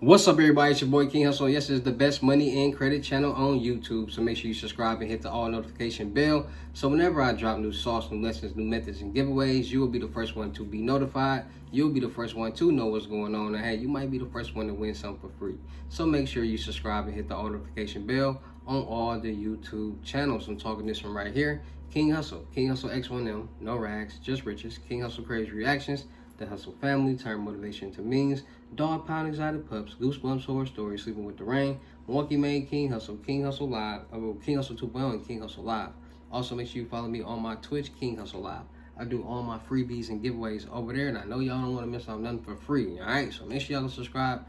What's up, everybody? It's your boy King Hustle. Yes, it's the best money and credit channel on YouTube. So make sure you subscribe and hit the all notification bell. So whenever I drop new sauce, new lessons, new methods, and giveaways, you will be the first one to be notified. You'll be the first one to know what's going on. And hey, you might be the first one to win something for free. So make sure you subscribe and hit the all notification bell on all the YouTube channels. I'm talking this one right here. King Hustle. King Hustle X1M. No rags, just riches. King Hustle Crazy Reactions. The Hustle Family, turn motivation into means, dog pound exotic pups, goosebumps horror stories, sleeping with the rain, Wonky made King Hustle Live, King Hustle 2.0 and King Hustle Live. Also make sure you follow me on my Twitch, King Hustle Live. I do all my freebies and giveaways over there, and I know y'all don't want to miss out on nothing for free, alright? So make sure y'all subscribe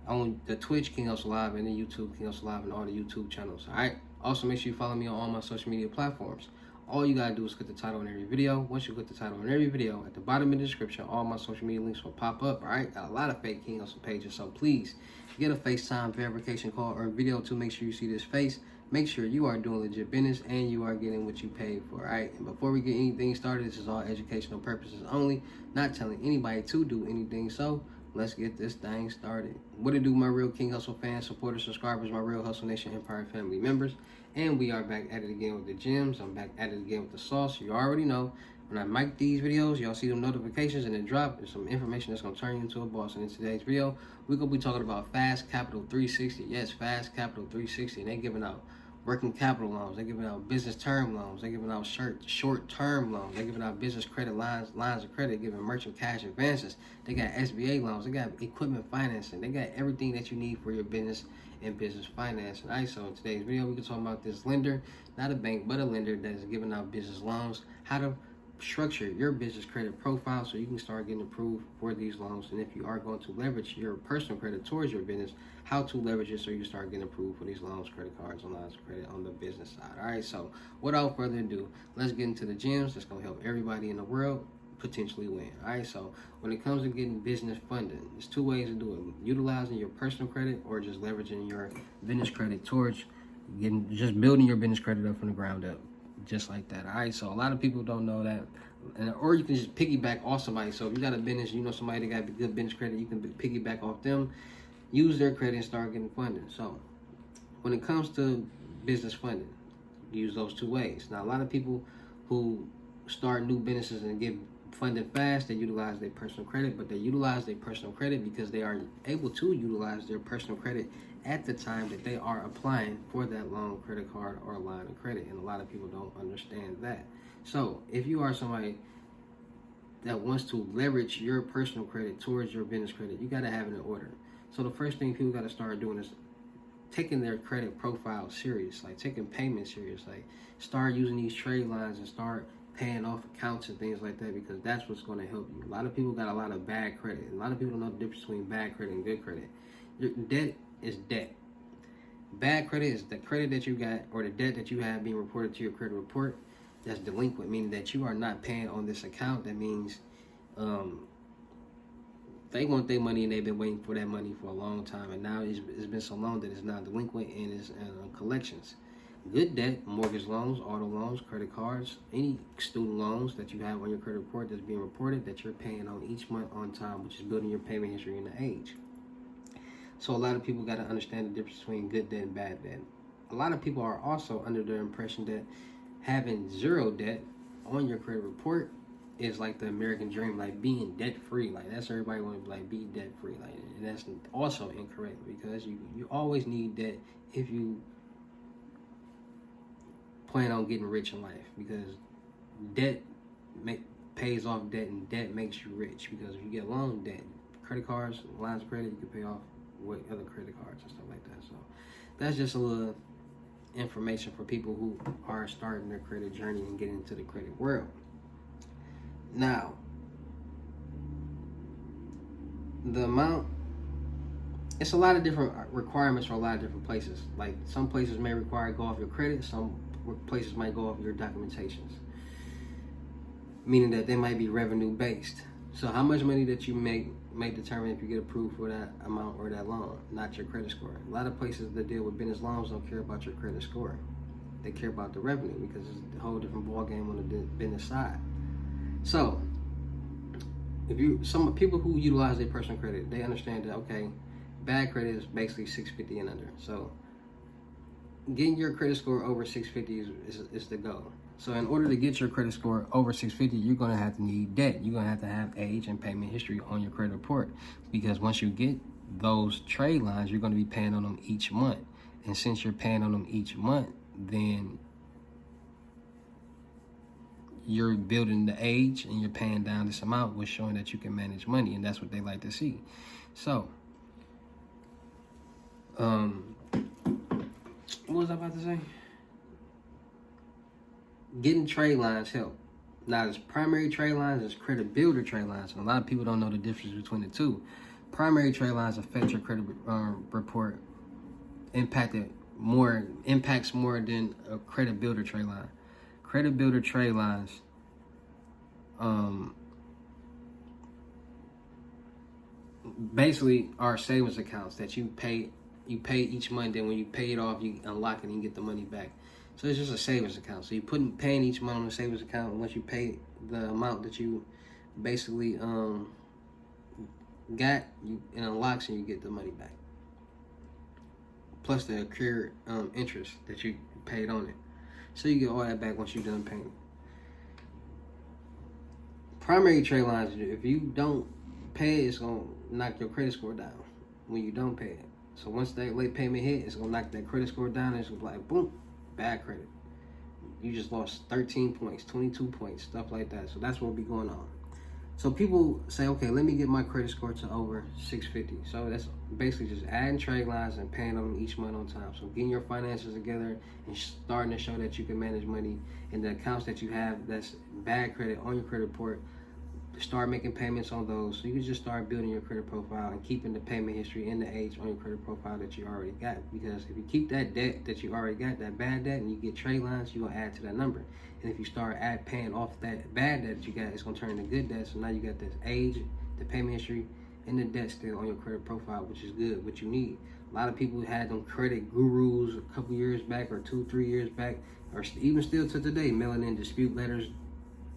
on the Twitch, King Hustle Live, and the YouTube, King Hustle Live, and all the YouTube channels, alright? Also make sure you follow me on all my social media platforms. All you gotta do is click the title on every video. Once you click the title on every video, at the bottom of the description, all my social media links will pop up, alright? Got a lot of fake King Hustle pages, so please get a FaceTime verification call or video to make sure you see this face. Make sure you are doing legit business and you are getting what you paid for, alright? And before we get anything started, this is all educational purposes only, not telling anybody to do anything, so let's get this thing started. What it do, my real King Hustle fans, supporters, subscribers, my real Hustle Nation Empire family members. And we are back at it again with the gems. I'm back at it again with the sauce. You already know, when I mic these videos, y'all see them notifications and then drop. There's some information that's going to turn you into a boss. And in today's video, we're going to be talking about Fast Capital 360. Yes, Fast Capital 360. And they're giving out working capital loans. They're giving out business term loans. They're giving out short-term loans. They're giving out business credit lines of credit, giving merchant cash advances. They got SBA loans. They got equipment financing. They got everything that you need for your business and business finance. All right, so in today's video, we can talk about this lender, not a bank, but a lender that is giving out business loans, how to structure your business credit profile so you can start getting approved for these loans. And if you are going to leverage your personal credit towards your business, how to leverage it so you can start getting approved for these loans, credit cards, and lines of credit on the business side. All right, so without further ado, let's get into the gems that's going to help everybody in the world potentially win. All right, so when it comes to getting business funding, there's two ways to do it: utilizing your personal credit or just leveraging your business credit towards just building your business credit up from the ground up, just like that. All right, so a lot of people don't know that, or you can just piggyback off somebody. So if you got a business, you know somebody that got good business credit, you can piggyback off them, use their credit, and start getting funding. So when it comes to business funding, use those two ways. Now, a lot of people who start new businesses and get funded fast, they utilize their personal credit, but they utilize their personal credit because they are able to utilize their personal credit at the time that they are applying for that loan, credit card, or line of credit. And a lot of people don't understand that. So if you are somebody that wants to leverage your personal credit towards your business credit, you got to have it in order. So the first thing people got to start doing is taking their credit profile serious, like taking payments serious, like start using these trade lines and start paying off accounts and things like that, because that's what's going to help you. A lot of people got a lot of bad credit. A lot of people don't know the difference between bad credit and good credit. Your debt is debt. Bad credit is the credit that you got or the debt that you have being reported to your credit report that's delinquent, meaning that you are not paying on this account. That means they want their money and they've been waiting for that money for a long time, and now it's been so long that it's not delinquent and it's collections. Good debt, mortgage loans, auto loans, credit cards, any student loans that you have on your credit report that's being reported that you're paying on each month on time, which is building your payment history and the age. So a lot of people got to understand the difference between good debt and bad debt. A lot of people are also under the impression that having zero debt on your credit report is like the American dream, like being debt free. Like that's everybody want to like be debt free. Like, and that's also incorrect, because you always need debt if you plan on getting rich in life, because debt pays off debt, and debt makes you rich. Because if you get loan debt, credit cards, lines of credit, you can pay off with other credit cards and stuff like that. So that's just a little information for people who are starting their credit journey and getting into the credit world. Now, the amount, it's a lot of different requirements for a lot of different places. Like some places may require go off your credit, some places might go off your documentations, meaning that they might be revenue based. So how much money that you make may determine if you get approved for that amount or that loan, not your credit score. A lot of places that deal with business loans don't care about your credit score. They care about the revenue, because it's a whole different ball game on the business side. So if some people who utilize their personal credit, they understand that, okay, Bad credit is basically 650 and under. So getting your credit score over 650 is the goal. So in order to get your credit score over 650, you're going to have to need debt. You're going to have age and payment history on your credit report, because once you get those trade lines, you're going to be paying on them each month. And since you're paying on them each month, then you're building the age and you're paying down this amount, which showing that you can manage money, and that's what they like to see. So, what was I about to say? Getting trade lines help. Now, there's primary trade lines, there's credit builder trade lines, and a lot of people don't know the difference between the two. Primary trade lines affect your credit report, impacts more than a credit builder trade line. Credit builder trade lines, basically are savings accounts that you pay each month. Then when you pay it off, you unlock it and you get the money back. So it's just a savings account. So you're paying each month on the savings account, and once you pay the amount that you basically got, it unlocks and you get the money back, plus the accrued interest that you paid on it. So you get all that back once you're done paying. Primary trade lines, if you don't pay it, it's going to knock your credit score down when you don't pay it. So once that late payment hit, it's going to knock that credit score down, and it's going to be like, boom, bad credit. You just lost 13 points, 22 points, stuff like that. So that's what will be going on. So people say, okay, let me get my credit score to over 650. So that's basically just adding trade lines and paying them each month on time. So getting your finances together and starting to show that you can manage money in the accounts that you have that's bad credit on your credit report. Start making payments on those, so you can just start building your credit profile and keeping the payment history and the age on your credit profile that you already got. Because if you keep that debt that you already got, that bad debt, and you get trade lines, you're going to add to that number. And if you start paying off that bad debt that you got, it's going to turn into good debt. So now you got this age, the payment history, and the debt still on your credit profile, which is good, what you need. A lot of people had them credit gurus a couple years back, or 2-3 years back, or even still to today, mailing in dispute letters,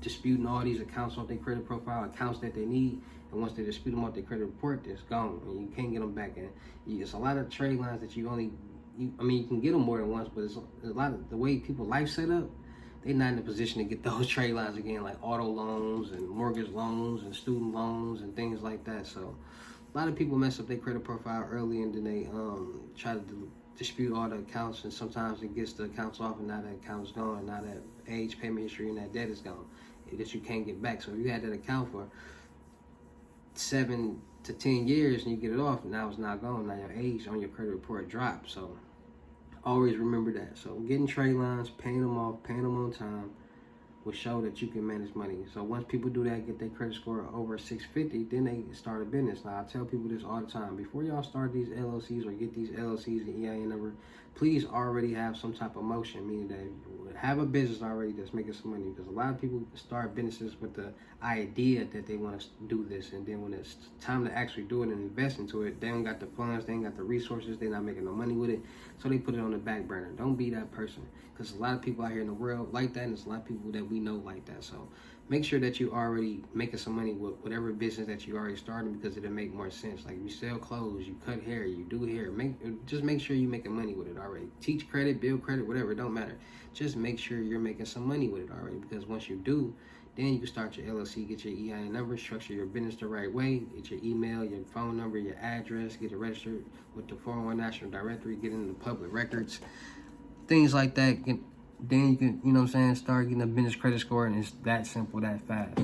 disputing all these accounts off their credit profile, accounts that they need, and once they dispute them off their credit report, it's gone, and you can't get them back in. It's a lot of trade lines that you can get them more than once, but it's a lot of the way people life set up, they're not in a position to get those trade lines again, like auto loans and mortgage loans and student loans and things like that. So a lot of people mess up their credit profile early, and then they try to dispute all the accounts, and sometimes it gets the accounts off, and now that account's gone, and now that age, payment history, and that debt is gone that you can't get back. So if you had that account for 7 to 10 years and you get it off, now it's not gone. Now your age on your credit report drops. So always remember that. So getting trade lines, paying them off, paying them on time will show that you can manage money. So once people do that, get their credit score over 650, then they start a business. Now I tell people this all the time: before y'all start these LLCs or get these LLCs and EIN number, please already have some type of motion, meaning that have a business already that's making some money. Because a lot of people start businesses with the idea that they want to do this, and then when it's time to actually do it and invest into it, they don't got the funds, they ain't got the resources, they're not making no money with it, so they put it on the back burner. Don't be that person, because a lot of people out here in the world like that, and there's a lot of people that we know like that. So make sure that you already making some money with whatever business that you already started, because it'll make more sense. Like you sell clothes, you cut hair, you do hair. Just make sure you're making money with it already. Teach credit, build credit, whatever, it don't matter. Just make sure you're making some money with it already, because once you do, then you can start your LLC, get your EIN number, structure your business the right way, get your email, your phone number, your address, get it registered with the 401 National Directory, get into the public records, things like that. Then you can, start getting a business credit score, and it's that simple, that fast.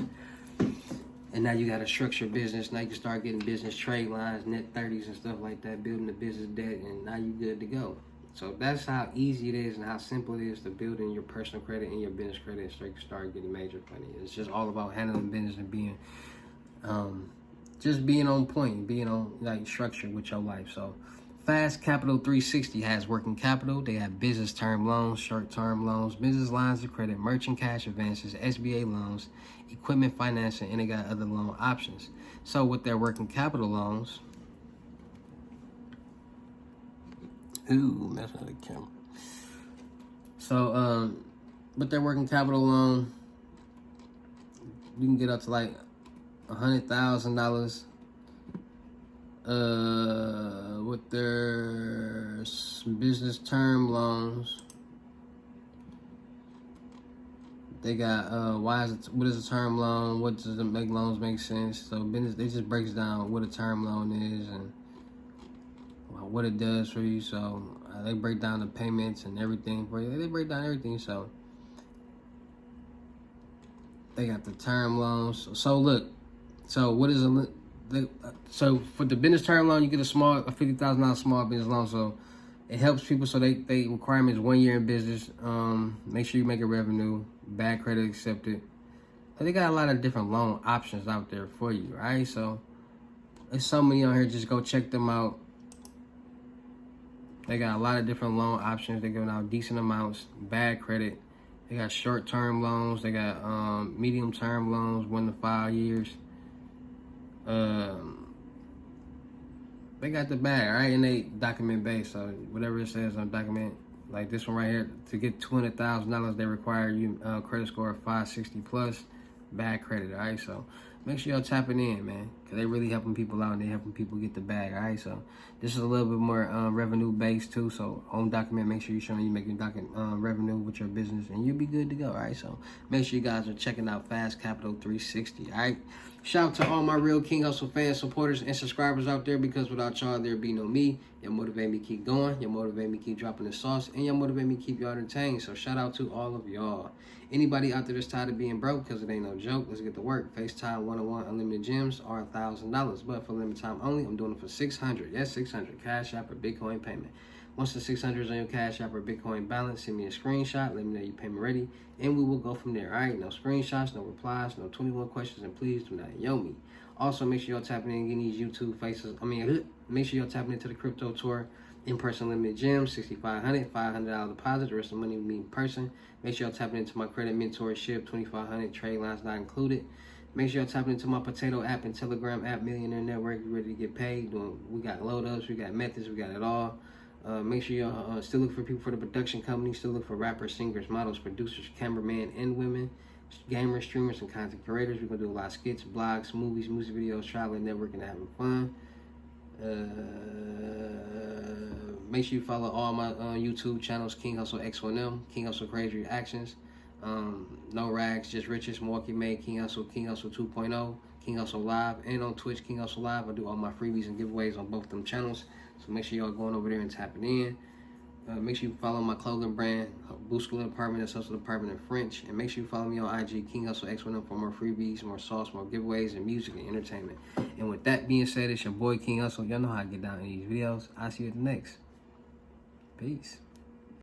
And now you got a structured business. Now you can start getting business trade lines, net 30s and stuff like that, building the business debt, and now you good to go. So that's how easy it is and how simple it is to build in your personal credit and your business credit, so you can start getting major money. It's just all about handling business and being, just being on point, being on structure with your life. So Fast Capital 360 has working capital. They have business term loans, short-term loans, business lines of credit, merchant cash advances, SBA loans, equipment financing, and they got other loan options. So with their working capital loans, messing with the camera. So with their working capital loan, you can get up to like $100,000 with their business term loans. They got what is a term loan? What does it make loans make sense? So business, they just breaks down what a term loan is and what it does for you. So they break down the payments and everything for you. They break down everything. So they got the term loans. So look, so what is so for the business term loan, you get a $50,000 small business loan. So it helps people. So they requirements 1 year in business. Make sure you make a revenue. Bad credit accepted. But they got a lot of different loan options out there for you, right? So there's so many on here. Just go check them out. They got a lot of different loan options. They're giving out decent amounts. Bad credit. They got short-term loans. They got medium-term loans, 1 to 5 years. They got the bag, right? And they document based. So whatever it says on document, like this one right here, to get $200,000, they require you credit score of 560 plus, bad credit. All right, so make sure y'all tapping in, man, because they really helping people out and they helping people get the bag. All right, so this is a little bit more revenue based too. So on document, make sure you're showing you making revenue with your business, and you'll be good to go. All right, so make sure you guys are checking out Fast Capital 360. All right. Shout out to all my real King Hustle fans, supporters, and subscribers out there, because without y'all, there'd be no me. You motivate me keep going. You motivate me keep dropping the sauce. And you motivate me keep y'all entertained. So shout out to all of y'all. Anybody out there that's tired of being broke, because it ain't no joke, let's get to work. FaceTime 101 unlimited gems are $1,000. But for limited time only, I'm doing it for $600. Yes, $600. Cash App or Bitcoin payment. Once the $600 is on your Cash App or Bitcoin balance, send me a screenshot. Let me know your payment ready, and we will go from there. All right, no screenshots, no replies, no 21 questions, and please do not yo me. Also, make sure y'all tapping in, getting these YouTube faces. Make sure y'all tapping into the crypto tour. In-person limited gems, $6,500, $500 deposit. The rest of the money will be in person. Make sure y'all tapping into my credit mentorship, $2,500. Trade lines not included. Make sure y'all tapping into my Potato app and Telegram app, Millionaire Network. You ready to get paid? We got load ups, we got methods, we got it all. Make sure y'all still look for people for the production company. Still look for rappers, singers, models, producers, cameramen, and women, gamers, streamers, and content creators. We're gonna do a lot of skits, blogs, movies, music videos, traveling, networking, and having fun. Make sure you follow all my YouTube channels: King Hustle X1M, King Hustle Crazy Reactions, No Rags, Just Riches, Milwaukee Made, King Hustle 2.0, King Hustle Live, and on Twitch, King Hustle Live. I do all my freebies and giveaways on both them channels. So make sure y'all going over there and tapping in. Make sure you follow my clothing brand, Boost School Department, that's Hustle Department in French. And make sure you follow me on IG, King Hustle X1M, for more freebies, more sauce, more giveaways, and music and entertainment. And with that being said, it's your boy King Hustle. Y'all know how I get down in these videos. I'll see you at the next. Peace.